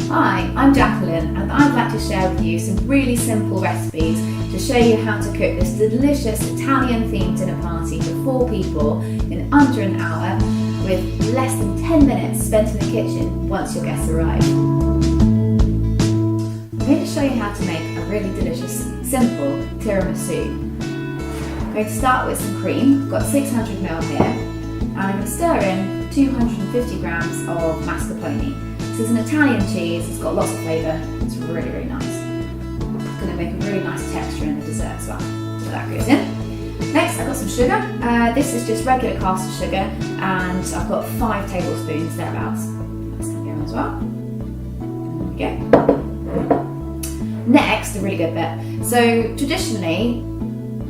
Hi, I'm Jacqueline and I'd like to share with you some really simple recipes to show you how to cook this delicious Italian themed dinner party for 4 people in under an hour with less than 10 minutes spent in the kitchen once your guests arrive. I'm going to show you how to make a really delicious, simple tiramisu. I'm going to start with some cream. I've got 600ml here and I'm going to stir in 250 grams of mascarpone. This is an Italian cheese, it's got lots of flavour, it's really, really nice. It's going to make a really nice texture in the dessert as well. So that goes in. Next I've got some sugar. This is just regular caster sugar and I've got 5 tablespoons thereabouts. That's going to go as well. There we go. Next, a really good bit. So traditionally,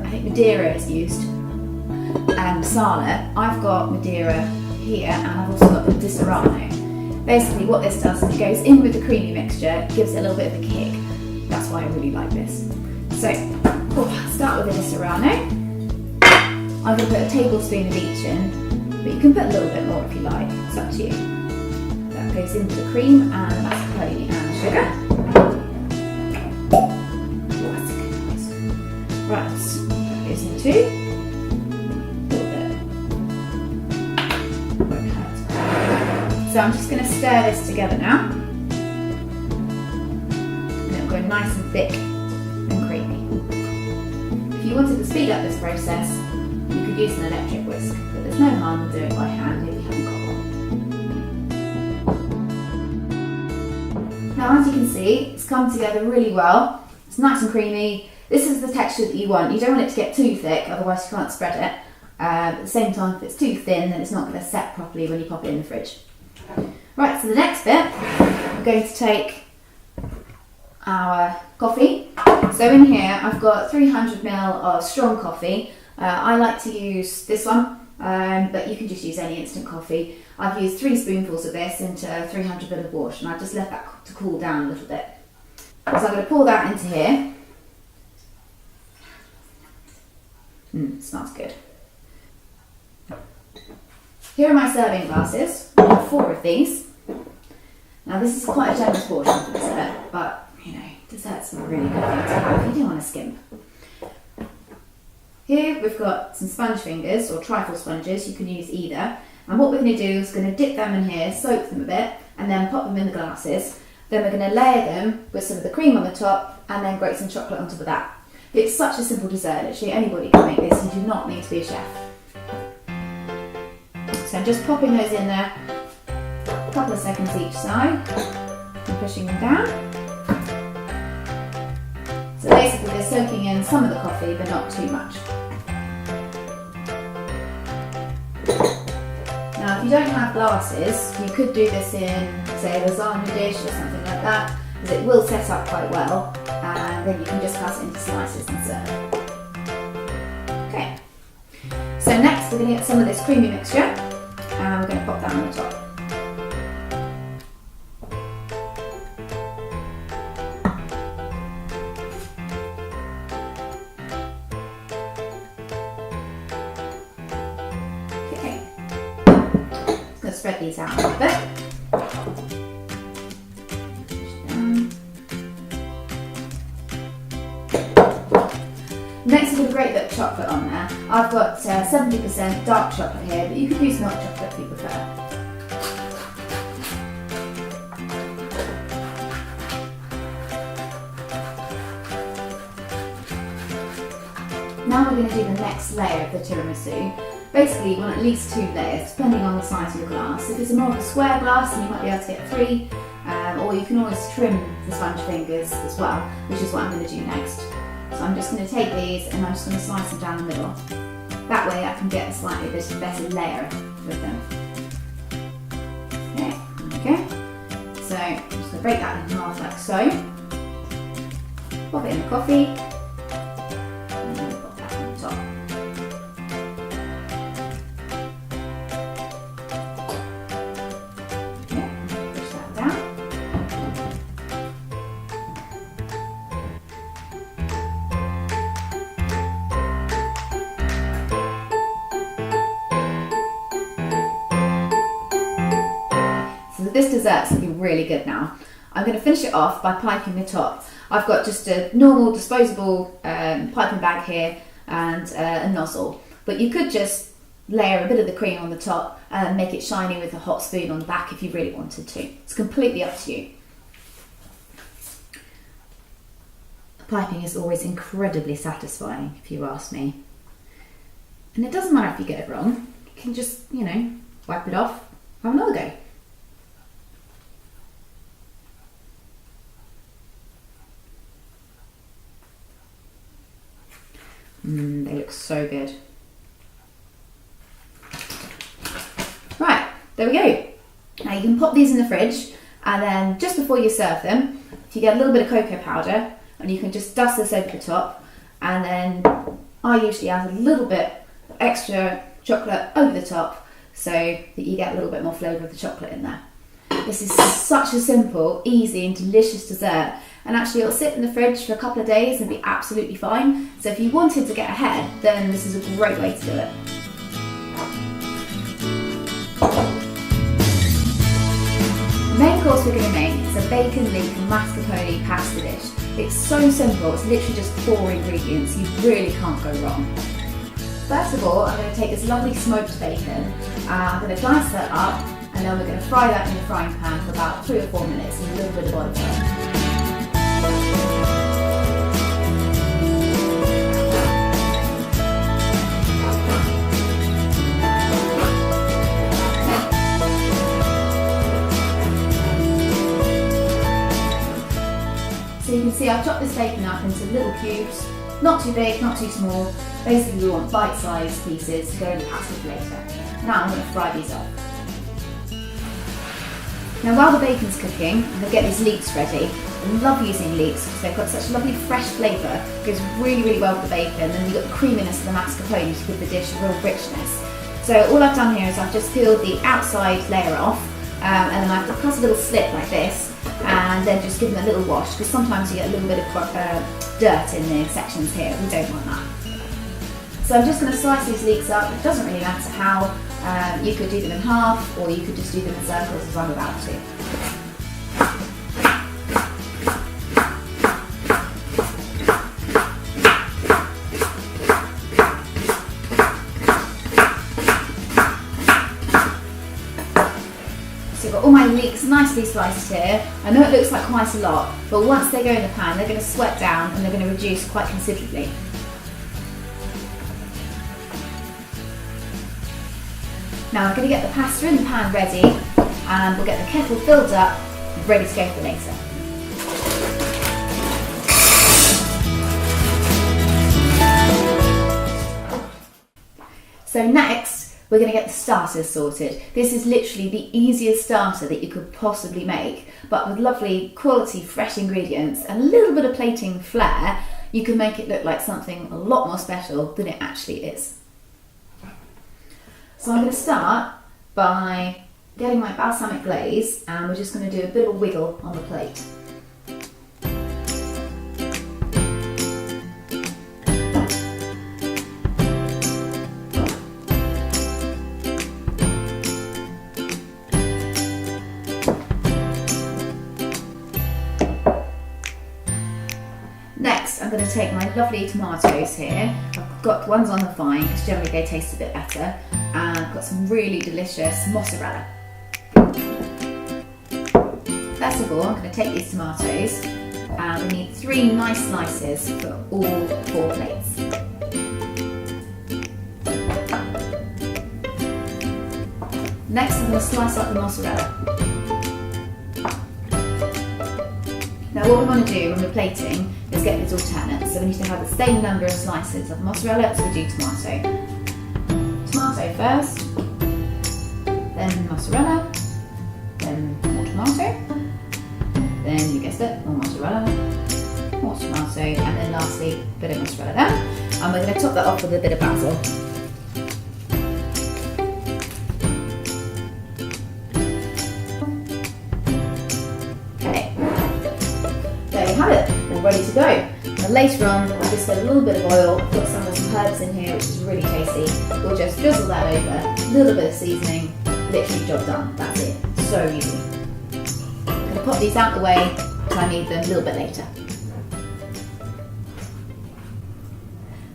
I think Madeira is used and Masala. I've got Madeira here and I've also got the di Serrano. Basically what this does is it goes in with the creamy mixture, gives it a little bit of a kick. That's why I really like this. So, start with the di Serrano. I'm going to put a tablespoon of each in, but you can put a little bit more if you like, it's up to you. That goes into the cream and mascarpone and sugar. Right, that goes into So I'm just going to stir this together now. And it'll go nice and thick and creamy. If you wanted to speed up this process, you could use an electric whisk, but there's no harm in doing it by hand if you haven't got one. Now as you can see, it's come together really well. It's nice and creamy. This is the texture that you want. You don't want it to get too thick, otherwise you can't spread it. At the same time, if it's too thin, then it's not going to set properly when you pop it in the fridge. Right, so the next bit, we're going to take our coffee. So in here, I've got 300ml of strong coffee. I like to use this one, but you can just use any instant coffee. I've used 3 spoonfuls of this into 300ml of water, and I've just left that to cool down a little bit. So I'm going to pour that into here. Smells good. Here are my serving glasses. I have 4 of these. Now this is quite a generous portion for dessert, but you know, dessert's a really good thing to have. You don't want to skimp. Here we've got some sponge fingers or trifle sponges, you can use either. And what we're going to do is going to dip them in here, soak them a bit, and then pop them in the glasses. Then we're going to layer them with some of the cream on the top, and then grate some chocolate on top of that. It's such a simple dessert, literally anybody can make this, you do not need to be a chef. So I'm just popping those in there, a couple of seconds each side, and pushing them down. So basically they're soaking in some of the coffee, but not too much. Now if you don't have glasses, you could do this in, say, a lasagna dish or something like that, because it will set up quite well, and then you can just cut it into slices and serve. Okay, so next we're going to get some of this creamy mixture. And we're going to pop that on the top. Okay. Just going to spread these out a little bit. Next, we're going to grate that chocolate on there. I've got 70% dark chocolate here, but you could use milk chocolate if you prefer. Now we're going to do the next layer of the tiramisu. Basically, you want at least 2 layers, depending on the size of your glass. If it's more of a square glass, then you might be able to get 3, or you can always trim the sponge fingers as well, which is what I'm going to do next. So I'm just going to take these and I'm just going to slice them down the middle. That way I can get a slightly better layer with them. Okay, there we go. So I'm just going to break that in half like so. Pop it in the coffee. And then pop that on the top. Okay, push that down. This dessert's going to be really good now. I'm going to finish it off by piping the top. I've got just a normal disposable piping bag here and a nozzle, but you could just layer a bit of the cream on the top and make it shiny with a hot spoon on the back if you really wanted to. It's completely up to you. Piping is always incredibly satisfying, if you ask me. And it doesn't matter if you get it wrong. You can just, wipe it off, have another go. They look so good. Right, there we go. Now you can pop these in the fridge, and then just before you serve them, if you get a little bit of cocoa powder, and you can just dust this over the top, and then I usually add a little bit of extra chocolate over the top so that you get a little bit more flavour of the chocolate in there. This is such a simple, easy and delicious dessert, and actually it'll sit in the fridge for a couple of days and be absolutely fine. So if you wanted to get ahead, then this is a great way to do it. The main course we're going to make is a bacon, leek and mascarpone pasta dish. It's so simple, it's literally just 4 ingredients, you really can't go wrong. First of all, I'm going to take this lovely smoked bacon, I'm going to dice that up, and then we're going to fry that in the frying pan for about 3 or 4 minutes in a little bit of olive oil. So you can see I've chopped this bacon up into little cubes, not too big, not too small. Basically we want bite-sized pieces to go in the pasta for later. Now I'm going to fry these up. Now while the bacon's cooking, I'm going to get these leeks ready. I love using leeks because they've got such a lovely fresh flavour. It goes really, really well with the bacon, and you've got the creaminess of the mascarpone to give the dish a real richness. So all I've done here is I've just peeled the outside layer off, and then I've cut a little slit like this, and then just give them a little wash, because sometimes you get a little bit of dirt in the sections here. We don't want that. So I'm just going to slice these leeks up. It doesn't really matter how. You could do them in half, or you could just do them in circles as I'm about to. So I've got all my leeks nicely sliced here. I know it looks like quite a lot, but once they go in the pan, they're going to sweat down and they're going to reduce quite considerably. Now I'm going to get the pasta in the pan ready, and we'll get the kettle filled up, ready to go for later. So next, we're going to get the starters sorted. This is literally the easiest starter that you could possibly make, but with lovely quality fresh ingredients and a little bit of plating flair, you can make it look like something a lot more special than it actually is. So I'm going to start by getting my balsamic glaze, and we're just going to do a bit of a wiggle on the plate. Next, I'm going to take my lovely tomatoes here. I've got ones on the vine because generally they taste a bit better. And I've got some really delicious mozzarella. First of all, I'm going to take these tomatoes, and we need 3 nice slices for all 4 plates. Next, I'm going to slice up the mozzarella. Now what we want to do when we're plating is get these alternate, so we need to have the same number of slices of mozzarella as we do tomato. Tomato first, then mozzarella, then more tomato, then you guessed it, more mozzarella, more tomato, and then lastly a bit of mozzarella there. And we're going to top that off with a bit of basil. Okay, there you have it, all ready to go. Now later on, I'll just get a little bit of oil. I've got some herbs in here, which is really tasty. We'll just drizzle that over, a little bit of seasoning, literally job done. That's it. So easy. I'm going going to pop these out the way because I need them a little bit later.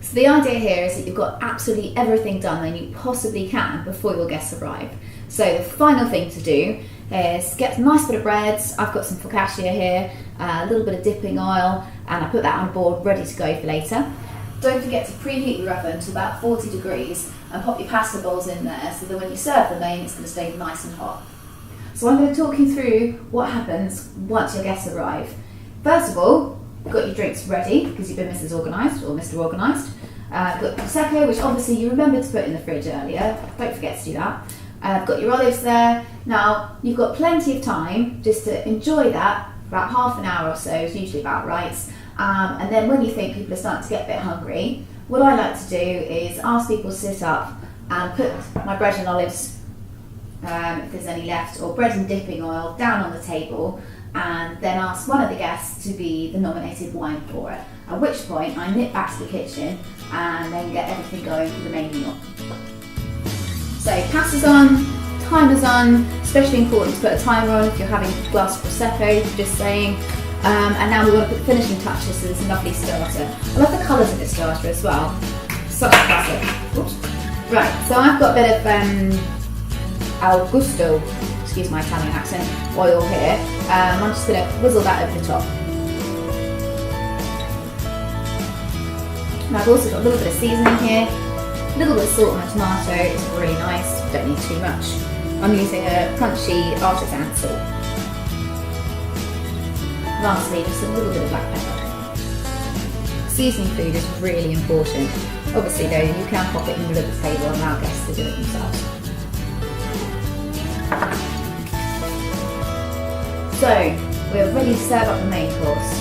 So the idea here is that you've got absolutely everything done that you possibly can before your guests arrive. So the final thing to do is get a nice bit of bread. I've got some focaccia here, a little bit of dipping oil, and I put that on a board ready to go for later. Don't forget to preheat your oven to about 40 degrees and pop your pasta bowls in there so that when you serve the main it's going to stay nice and hot. So I'm going to talk you through what happens once your guests arrive. First of all, you've got your drinks ready because you've been Mrs. Organised or Mr. Organised. Got Prosecco, which obviously you remembered to put in the fridge earlier. Don't forget to do that. I've got your olives there. Now, you've got plenty of time just to enjoy that, about half an hour or so is usually about right. And then when you think people are starting to get a bit hungry, what I like to do is ask people to sit up and put my bread and olives, if there's any left, or bread and dipping oil down on the table, and then ask one of the guests to be the nominated wine pourer, at which point I nip back to the kitchen and then get everything going for the main meal. So pasta's on, timer's on, especially important to put a timer on if you're having a glass of Prosecco, just saying. And now we want to put the finishing touches to this lovely starter. I love the colours of this starter as well. Such a classic. Oops. Right, so I've got a bit of Al Gusto, excuse my Italian accent, oil here. I'm just going to whizzle that over the top. And I've also got a little bit of seasoning here, a little bit of salt on my tomato. It's really nice, don't need too much. I'm using a crunchy artisan salt. Lastly, just a little bit of black pepper. Seasoning food is really important. Obviously though, you can pop it in the middle of the table and allow guests to do it themselves. So, we're ready to serve up the main course.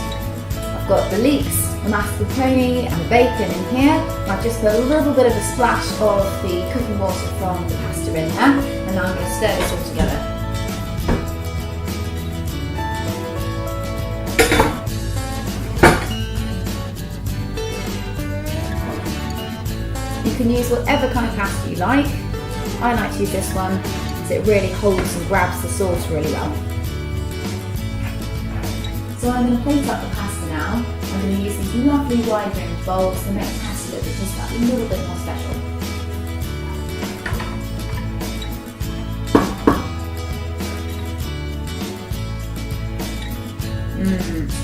I've got the leeks, the mascarpone and the bacon in here. I've just put a little bit of a splash of the cooking water from the pasta in there, and now I'm going to stir this all together. You can use whatever kind of pasta you like. I like to use this one because it really holds and grabs the sauce really well. So I'm going to plate up the pasta now. I'm going to use these lovely wide rimmed bowls to make the pasta look just that little bit more special.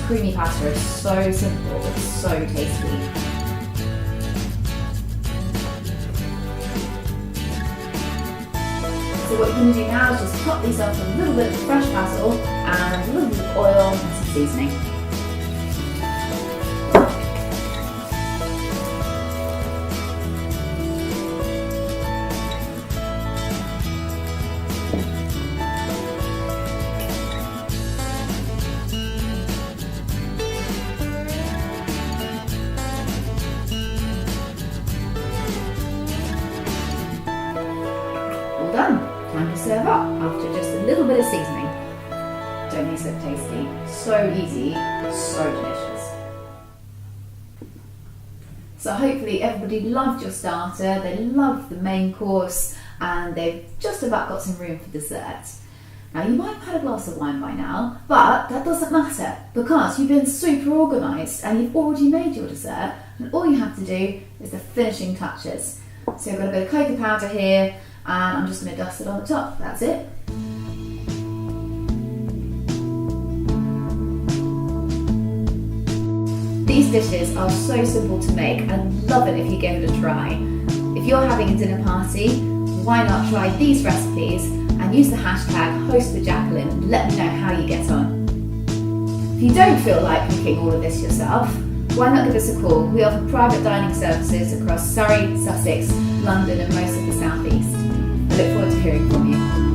Creamy pasta is so simple, it's so tasty. So what you're going to do now is just top these up with a little bit of fresh basil and a little bit of oil and some seasoning. All done. Time to serve up after just a little bit of seasoning. Don't be so tasty, so easy, so delicious. So hopefully everybody loved your starter, they loved the main course, and they've just about got some room for dessert. Now you might have had a glass of wine by now, but that doesn't matter because you've been super organised and you've already made your dessert, and all you have to do is the finishing touches. So I've got a bit of cocoa powder here, and I'm just going to dust it on the top. That's it. These dishes are so simple to make. I'd love it if you gave it a try. If you're having a dinner party, why not try these recipes and use the hashtag #HostWithJacqueline and let me know how you get on. If you don't feel like cooking all of this yourself, why not give us a call? We offer private dining services across Surrey, Sussex, London and most of the South East. I look forward to hearing from you.